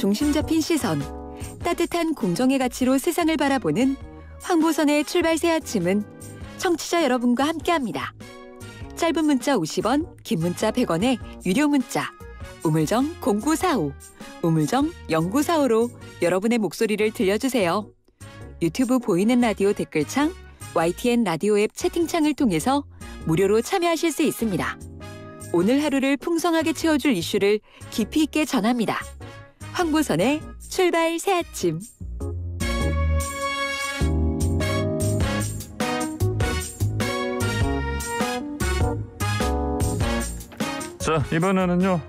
중심 잡힌 시선, 따뜻한 공정의 가치로 세상을 바라보는 황보선의 출발 새 아침은 청취자 여러분과 함께합니다. 짧은 문자 50원, 긴 문자 100원의 유료 문자 우물정 0945, 우물정 0945로 여러분의 목소리를 들려주세요. 유튜브 보이는 라디오 댓글창, YTN 라디오 앱 채팅창을 통해서 무료로 참여하실 수 있습니다. 오늘 하루를 풍성하게 채워줄 이슈를 깊이 있게 전합니다. 황보선의 출발 새 아침. 자, 이번에는요.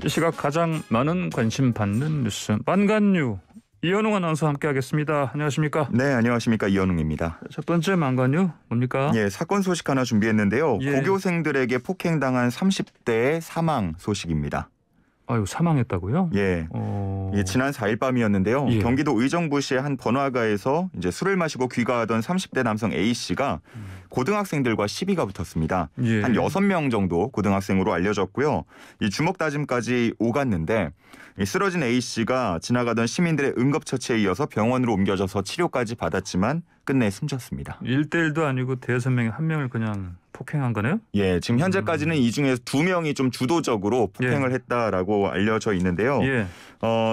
이 시각 가장 많은 관심 받는 뉴스 만관뉴 이현웅 아나운서와 함께하겠습니다. 안녕하십니까? 네, 안녕하십니까. 이현웅입니다. 첫 번째 만관뉴 뭡니까? 예, 사건 소식 하나 준비했는데요. 예. 고교생들에게 폭행당한 30대의 사망 소식입니다. 아유, 사망했다고요? 예. 예, 지난 4일 밤이었는데요. 예. 경기도 의정부시의 한 번화가에서 이제 술을 마시고 귀가하던 30대 남성 A 씨가 고등학생들과 시비가 붙었습니다. 예. 한 6명 정도 고등학생으로 알려졌고요. 이 주먹 다짐까지 오갔는데 이 쓰러진 A 씨가 지나가던 시민들의 응급처치에 이어서 병원으로 옮겨져서 치료까지 받았지만 끝내 숨졌습니다. 1대1도 아니고 대여섯 명이 한 명을 그냥 폭행한 거네요? 예, 지금 현재까지는 이 중에서 2명이 좀 주도적으로 폭행을 했다라고 알려져 있는데요. 예.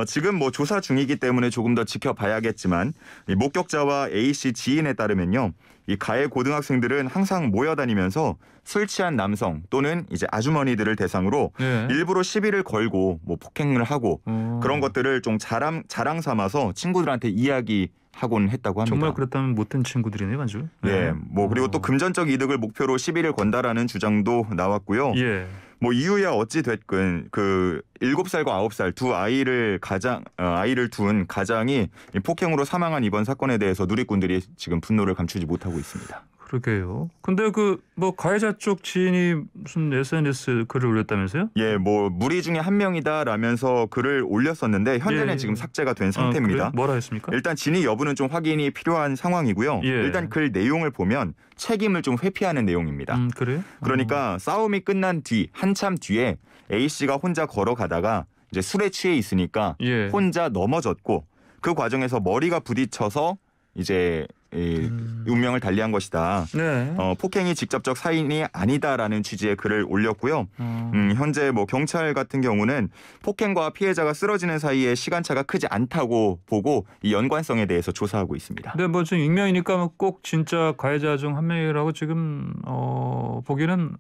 지금 뭐 조사 중이기 때문에 조금 더 지켜봐야겠지만 이 목격자와 A 씨 지인에 따르면요. 이 가해 고등학생들은 항상 모여다니면서 술 취한 남성 또는 이제 아주머니들을 대상으로 예. 일부러 시비를 걸고 뭐 폭행을 하고 그런 것들을 좀 자랑 삼아서 친구들한테 이야기하곤 했다고 합니다. 정말 그렇다면 못된 친구들이네요, 아주. 예, 뭐 그리고 또 금전적 이득을 목표로 시비를 건다라는 주장도 나왔고요. 예. 뭐 이유야 어찌 됐건 그 7살과 9살 두 아이를 둔 가장이 폭행으로 사망한 이번 사건에 대해서 누리꾼들이 지금 분노를 감추지 못하고 있습니다. 그러게요. 근데 그 뭐 가해자 쪽 지인이 무슨 SNS 글을 올렸다면서요? 예, 뭐 무리 중에 한 명이다라면서 글을 올렸었는데 현재는 예. 지금 삭제가 된 상태입니다. 그래요? 뭐라 했습니까? 일단 진위 여부는 좀 확인이 필요한 상황이고요. 예. 일단 글 내용을 보면 책임을 좀 회피하는 내용입니다. 그래요? 그러니까 싸움이 끝난 뒤 한참 뒤에 A 씨가 혼자 걸어가다가 이제 술에 취해 있으니까 예. 혼자 넘어졌고 그 과정에서 머리가 부딪혀서 이제 운명을 달리한 것이다. 네. 폭행이 직접적 사인이 아니다라는 취지의 글을 올렸고요. 현재 뭐 경찰 같은 경우는 폭행과 피해자가 쓰러지는 사이에 시간차가 크지 않다고 보고 이 연관성에 대해서 조사하고 있습니다. 근데 뭐 지금 익명이니까 꼭 진짜 가해자 중 한 명이라고 지금 보기는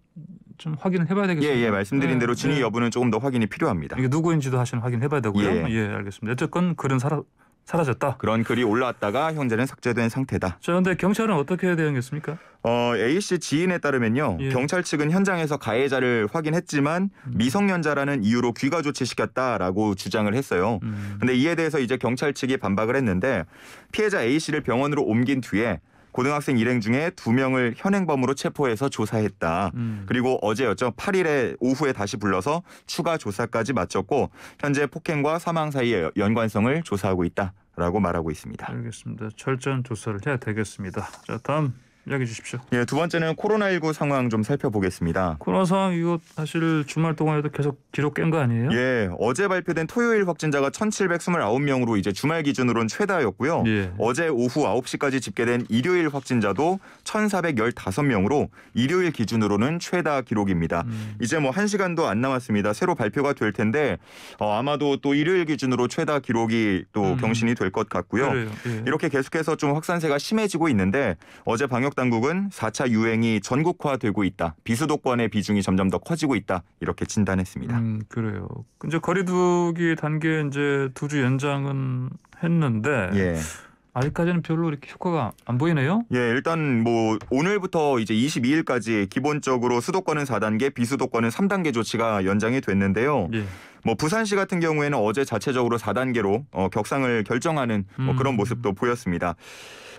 좀 확인을 해봐야 되겠습니다. 예, 말씀드린 대로 진위 여부는 조금 더 확인이 필요합니다. 이게 누구인지도 사실 확인해봐야 되고요. 예. 예, 알겠습니다. 어쨌건 글은 사라졌다. 그런 글이 올라왔다가 현재는 삭제된 상태다. 자, 그런데 경찰은 어떻게 대응했습니까? A 씨 지인에 따르면요. 예. 경찰 측은 현장에서 가해자를 확인했지만 미성년자라는 이유로 귀가 조치시켰다라고 주장을 했어요. 근데 이에 대해서 이제 경찰 측이 반박을 했는데 피해자 A 씨를 병원으로 옮긴 뒤에 고등학생 일행 중에 2명을 현행범으로 체포해서 조사했다. 그리고 어제였죠. 8일에 오후에 다시 불러서 추가 조사까지 마쳤고 현재 폭행과 사망 사이의 연관성을 조사하고 있다라고 말하고 있습니다. 알겠습니다. 철저한 조사를 해야 되겠습니다. 자, 다음 이야기해 주십시오. 예, 두 번째는 코로나19 상황 좀 살펴보겠습니다. 코로나 상황 이거 사실 주말 동안에도 계속 기록 깬 거 아니에요? 예, 어제 발표된 토요일 확진자가 1,729명으로 이제 주말 기준으로는 최다였고요. 예. 어제 오후 9시까지 집계된 일요일 확진자도 1,415명으로 일요일 기준으로는 최다 기록입니다. 이제 뭐 1시간도 안 남았습니다. 새로 발표가 될 텐데 아마도 또 일요일 기준으로 최다 기록이 또 경신이 될 것 같고요. 그래요. 예. 이렇게 계속해서 좀 확산세가 심해지고 있는데 어제 방역당국은 4차 유행이 전국화되고 있다. 비수도권의 비중이 점점 더 커지고 있다. 이렇게 진단했습니다. 그래요. 이제 거리두기 단계 이제 2주 연장은 했는데 예. 아직까지는 별로 이렇게 효과가 안 보이네요. 예, 일단 뭐 오늘부터 이제 22일까지 기본적으로 수도권은 4단계, 비수도권은 3단계 조치가 연장이 됐는데요. 예. 뭐 부산시 같은 경우에는 어제 자체적으로 4단계로 격상을 결정하는 뭐 그런 모습도 보였습니다.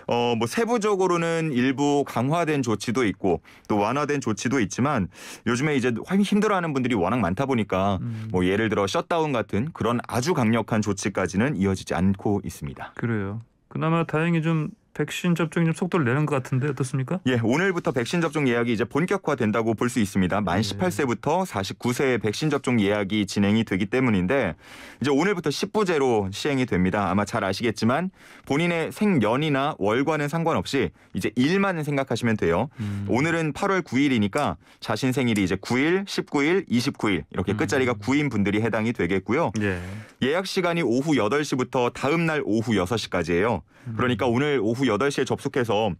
뭐 세부적으로는 일부 강화된 조치도 있고 또 완화된 조치도 있지만 요즘에 이제 힘들어하는 분들이 워낙 많다 보니까 뭐 예를 들어 셧다운 같은 그런 아주 강력한 조치까지는 이어지지 않고 있습니다. 그래요. 그나마 다행히 좀 백신 접종이 좀 속도를 내는 것 같은데 어떻습니까? 예, 오늘부터 백신 접종 예약이 이제 본격화된다고 볼 수 있습니다. 만 18세부터 49세의 백신 접종 예약이 진행이 되기 때문인데 이제 오늘부터 10부제로 시행이 됩니다. 아마 잘 아시겠지만 본인의 생년이나 월과는 상관없이 이제 일만 생각하시면 돼요. 오늘은 8월 9일이니까 자신 생일이 이제 9일, 19일, 29일 이렇게 끝자리가 9인 분들이 해당이 되겠고요. 예. 예약 시간이 오후 8시부터 다음 날 오후 6시까지예요. 그러니까 오늘 오후 8시에 접속해서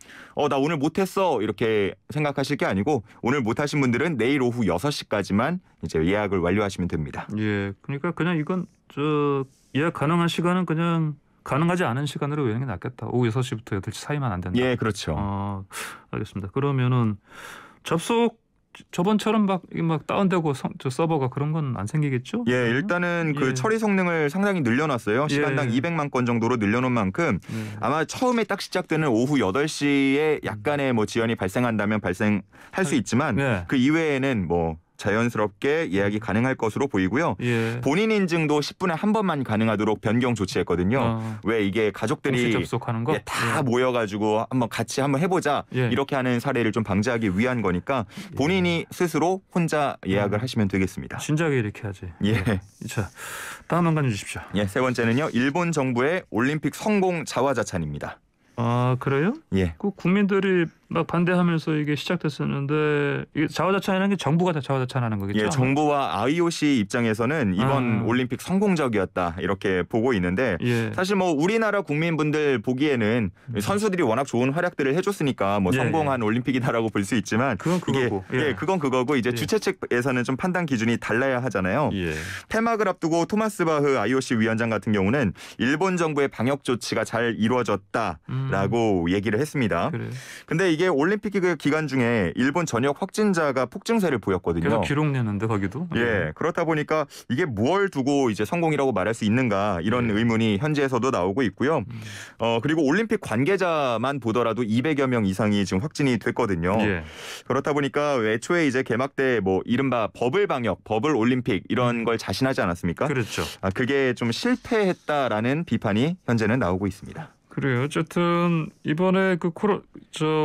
나 오늘 못했어 이렇게 생각하실 게 아니고 오늘 못하신 분들은 내일 오후 6시까지만 이제 예약을 완료하시면 됩니다. 예. 그러니까 그냥 이건 예약 가능한 시간은 그냥 가능하지 않은 시간으로 외우는 게 낫겠다. 오후 6시부터 8시 사이만 안 된다. 예, 그렇죠. 알겠습니다. 그러면은 접속 저번처럼 막 다운되고 저 서버가 그런 건 안 생기겠죠? 예, 일단은 그 처리 성능을 상당히 늘려놨어요. 시간당 200만 건 정도로 늘려놓은 만큼 아마 처음에 딱 시작되는 오후 8시에 약간의 뭐 지연이 발생한다면 발생할 수 있지만 그 이외에는 뭐 자연스럽게 예약이 가능할 것으로 보이고요. 예. 본인 인증도 10분에 한 번만 가능하도록 변경 조치했거든요. 왜 이게 가족들이 접속하는 거? 다 모여가지고 같이 한번 해보자 이렇게 하는 사례를 좀 방지하기 위한 거니까 본인이 스스로 혼자 예약을 하시면 되겠습니다. 진작에 이렇게 하지. 예. 자, 다음 한간 주십시오. 예, 세 번째는요. 일본 정부의 올림픽 성공 자화자찬입니다. 아, 그래요? 예. 그 국민들이 막 반대하면서 이게 시작됐었는데 이게 자화자찬이라는 게 정부가 다 자화자찬하는 거겠죠? 예, 정부와 IOC 입장에서는 이번 올림픽 성공적이었다 이렇게 보고 있는데 사실 뭐 우리나라 국민분들 보기에는 선수들이 워낙 좋은 활약들을 해줬으니까 뭐 성공한 올림픽이다라고 볼 수 있지만 그건 그거고. 그건 그거고 이제 주최 측에서는 좀 판단 기준이 달라야 하잖아요. 폐막을 앞두고 토마스 바흐 IOC 위원장 같은 경우는 일본 정부의 방역 조치가 잘 이루어졌다라고 얘기를 했습니다. 근데 이게 올림픽 기간 중에 일본 전역 확진자가 폭증세를 보였거든요. 계속 기록 내는데 거기도. 예, 그렇다 보니까 이게 무엇을 두고 이제 성공이라고 말할 수 있는가 이런 의문이 현지에서도 나오고 있고요. 그리고 올림픽 관계자만 보더라도 200여 명 이상이 지금 확진이 됐거든요. 그렇다 보니까 애초에 이제 개막 때 뭐 이른바 버블 방역, 버블 올림픽 이런 걸 자신하지 않았습니까? 그렇죠. 그게 좀 실패했다라는 비판이 현재는 나오고 있습니다. 그래요. 어쨌든 이번에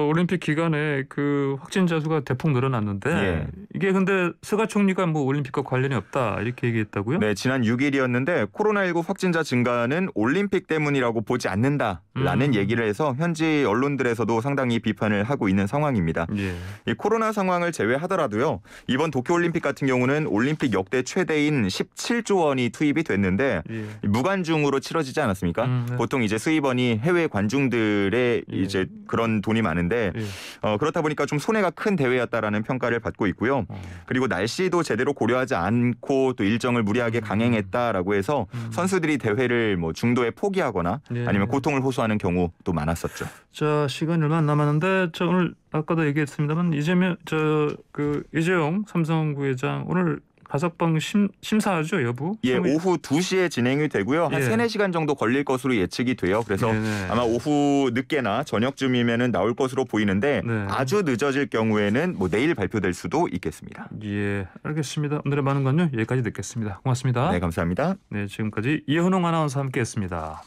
올림픽 기간에 그 확진자 수가 대폭 늘어났는데 이게 근데 스가 총리가 뭐 올림픽과 관련이 없다 이렇게 얘기했다고요? 네, 지난 6일이었는데 코로나19 확진자 증가는 올림픽 때문이라고 보지 않는다라는 얘기를 해서 현지 언론들에서도 상당히 비판을 하고 있는 상황입니다. 이 코로나 상황을 제외하더라도요. 이번 도쿄올림픽 같은 경우는 올림픽 역대 최대인 17조 원이 투입이 됐는데 무관중으로 치러지지 않았습니까? 보통 이제 수입원이 해외 관중들의 이제 그런 돈이 많은데 그렇다 보니까 좀 손해가 큰 대회였다라는 평가를 받고 있고요. 그리고 날씨도 제대로 고려하지 않고 또 일정을 무리하게 강행했다라고 해서 선수들이 대회를 뭐 중도에 포기하거나 아니면 고통을 호소하는 경우도 많았었죠. 자, 시간이 얼마 안 남았는데 오늘 아까도 얘기했습니다만 이재용 삼성 부회장 오늘 가석방 심사하죠, 여부? 예, 오후 2시에 진행이 되고요. 한 3-4시간 정도 걸릴 것으로 예측이 돼요. 그래서 아마 오후 늦게나 저녁쯤이면은 나올 것으로 보이는데 아주 늦어질 경우에는 뭐 내일 발표될 수도 있겠습니다. 예, 알겠습니다. 오늘의 많은 건요 여기까지 듣겠습니다. 고맙습니다. 네, 감사합니다. 네, 지금까지 이현웅 아나운서와 함께했습니다.